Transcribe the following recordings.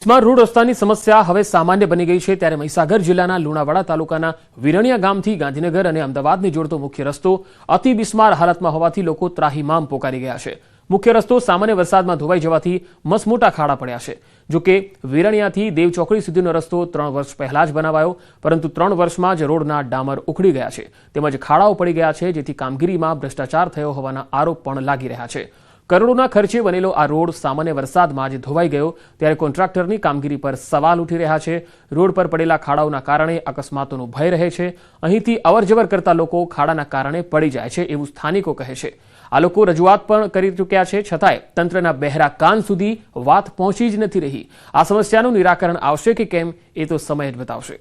Smart road રસ્તાની સમસ્યા હવે સામાન્ય બની ગઈ છે ત્યારે મહીસાગર જિલ્લાના લુણાવાડા તાલુકાના વિરણિયા ગામથી ગાંધીનગર અને અમદાવાદને જોડતો મુખ્ય રસ્તો અતિ બિસ્માર હાલતમાં હોવાથી લોકો ત્રાહિમામ પોકારી ગયા છે। મુખ્ય રસ્તો સામાન્ય વરસાદમાં ધોવાઈ જવાથી મસમોટા ખાડા પડ્યા છે। જો કે વિરણિયાથી દેવ ચોકડી સુધીનો રસ્તો 3 વર્ષ પહેલા જ બનાવાયો, પરંતુ 3 વર્ષમાં જ રોડના ડામર ઉખડી ગયા છે તેમજ ખાડાઓ પડી ગયા છે, જેથી કામગીરીમાં ભ્રષ્ટાચાર થયો હોવાના આરોપ પણ લાગી રહ્યા છે। કરોડોના ખર્ચે બનેલો આ રોડ સામાન્ય વરસાદમાં જ ધોવાઈ ગયો ત્યારે કોન્ટ્રાક્ટરની કામગીરી પર સવાલ ઉઠી રહ્યા છે। રોડ પર પડેલા ખાડાઓના કારણે અકસ્માતોનો ભય રહે છે। અહીંથી અવરજવર કરતા લોકો ખાડાના કારણે પડી જાય છે એવું સ્થાનિકો કહે છે। આ લોકો રજૂઆત પણ કરી ચૂક્યા છે, છતાંય તંત્રના બહેરા કાન સુધી વાત પહોંચી જ નથી રહી। આ સમસ્યાનું નિરાકરણ આવશે કે કેમ એ તો સમય જ બતાવશે।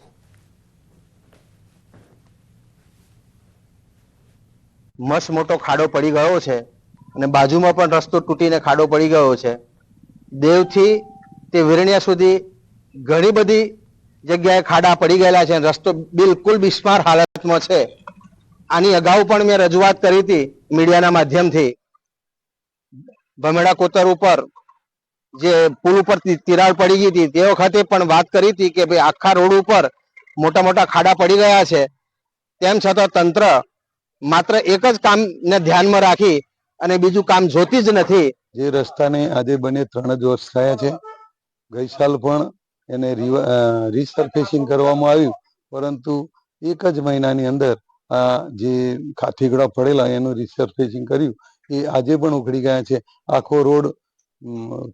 મસ્ત મોટો ખાડો પડી ગયો છે અને બાજુમાં પણ રસ્તો તૂટીને ખાડો પડી ગયો છે। દેવથી તે વિરણિયા સુધી ઘણી બધી જગ્યાએ ખાડા પડી ગયેલા છે। રસ્તો બિલકુલ બિસ્માર હાલતમાં છે। આની અગાઉ પણ મેં રજૂઆત કરી હતી મીડિયાના માધ્યમથી। ભમેડા કોતર ઉપર જે પુલ ઉપર તિરાડ પડી ગઈ હતી તે વખતે પણ વાત કરી હતી કે ભાઈ આખા રોડ ઉપર મોટા મોટા ખાડા પડી ગયા છે, તેમ છતાં તંત્ર માત્ર એક જ કામને ધ્યાનમાં રાખી અને બીજું કામ જોતી જ નથી। જે રસ્તાને આજે બને 3 જ વર્ષ થયા છે। ગઈ સાલ પણ એને રીસર્ફેસિંગ કરવામાં આવ્યું, પરંતુ એક જ મહિનાની અંદર આ જે થીગડા પડેલા એનું રીસર્ફેસિંગ કર્યું એ આજે પણ ઉખડી ગયા છે। આખો રોડ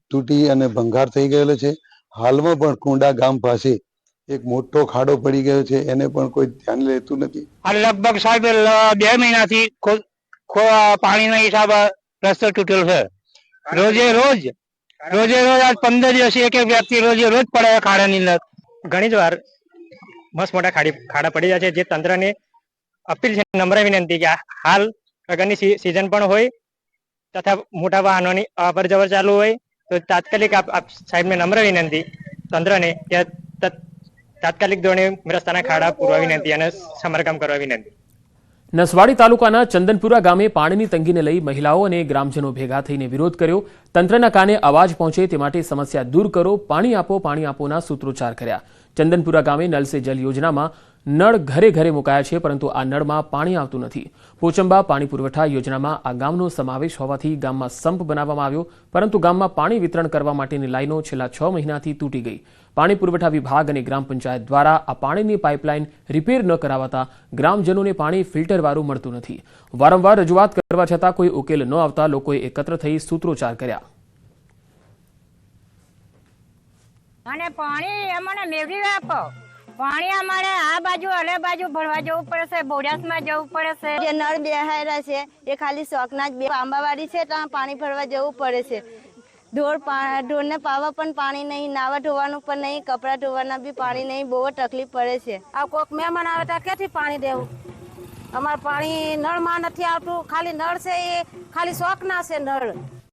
તૂટી અને ભંગાર થઈ ગયેલો છે। હાલમાં પણ કુંડા ગામ પાસે એક મોટો ખાડો પડી ગયો છે, એને પણ કોઈ ધ્યાન લેતું નથી। આ લગભગ સાહેબ 2 મહિનાથી પાણીના હિસાબે રસ્તો તૂટેલો છે। રોજે રોજ આજ 15 દિવસ એક વ્યક્તિ રોજે રોજ પડે ખાડાની અંદર। ઘણી જ વાર મસ્ત મોટા ખાડા પડી જાય છે, જે તંત્રને અપીલ છે, નમ્ર વિનંતી કે હાલ અગરની સિઝન પણ હોય તથા મોટા વાહનોની અવર જવર ચાલુ હોય તો તાત્કાલિક આપ સાહેબને નમ્ર વિનંતી તંત્રને કે તાત્કાલિક ધોરણે રસ્તાના ખાડા પૂરવા વિનંતી અને સમારકામ કરવા વિનંતી। નસવાડી તાલુકાના ચંદનપુરા ગામે પાણીની તંગીને લઈ મહિલાઓ અને ગ્રામજનો ભેગા થઈને વિરોધ કર્યો। તંત્રના કાને અવાજ પહોંચે તે માટે સમસ્યા દૂર કરો, પાણી આપોના સૂત્રોચ્ચાર કર્યા। ચંદનપુરા ગામે નલ સે જલ યોજનામાં નળ ઘરે ઘરે મુકાયા છે, પરંતુ આ નળમાં પાણી આવતું નથી। પોચંબા પાણી પુરવઠા યોજનામાં આ ગામનો સમાવેશ હોવાથી ગામમાં સંપ બનાવવામાં આવ્યો, પરંતુ ગામમાં પાણી વિતરણ કરવા માટેની લાઈનો છેલ્લા 6 મહિનાથી તૂટી ગઈ। પાણી પુરવઠા વિભાગ અને ગ્રામ પંચાયત દ્વારા આ પાણીની પાઇપલાઇન રિપેર ન કરાવતા ગ્રામજનોને પાણી ફિલ્ટરવાળું મળતું નથી। વારંવાર રજૂઆત કરવા છતાં કોઈ ઉકેલ ન આવતા લોકોએ એકત્ર થઈ સૂત્રોચ્ચાર કર્યા। અને પાણી અમને મેળવી આપો। પાણી અમારે આ બાજુ અલે બાજુ ભરવા જવું પડે છે, બોડાસમાં જવું પડે છે। જે નળ બેહાયરા છે એ ખાલી શોખના જ આંબાવાડી છે, ત્યાં પાણી ભરવા જવું પડે છે। ઢોરને પાવા પણ પાણી નહીં, નાવા ધોવાનું પણ નહીં, કપડાં ધોવાના બી પાણી નહીં, બહુ તકલીફ પડે છે। આ કોક મહેમાન આવે તો ક્યાંથી પાણી દેવું? અમારે પાણી નળમાં નથી આવતું, ખાલી નળ છે એ ખાલી શોખના છે નળ।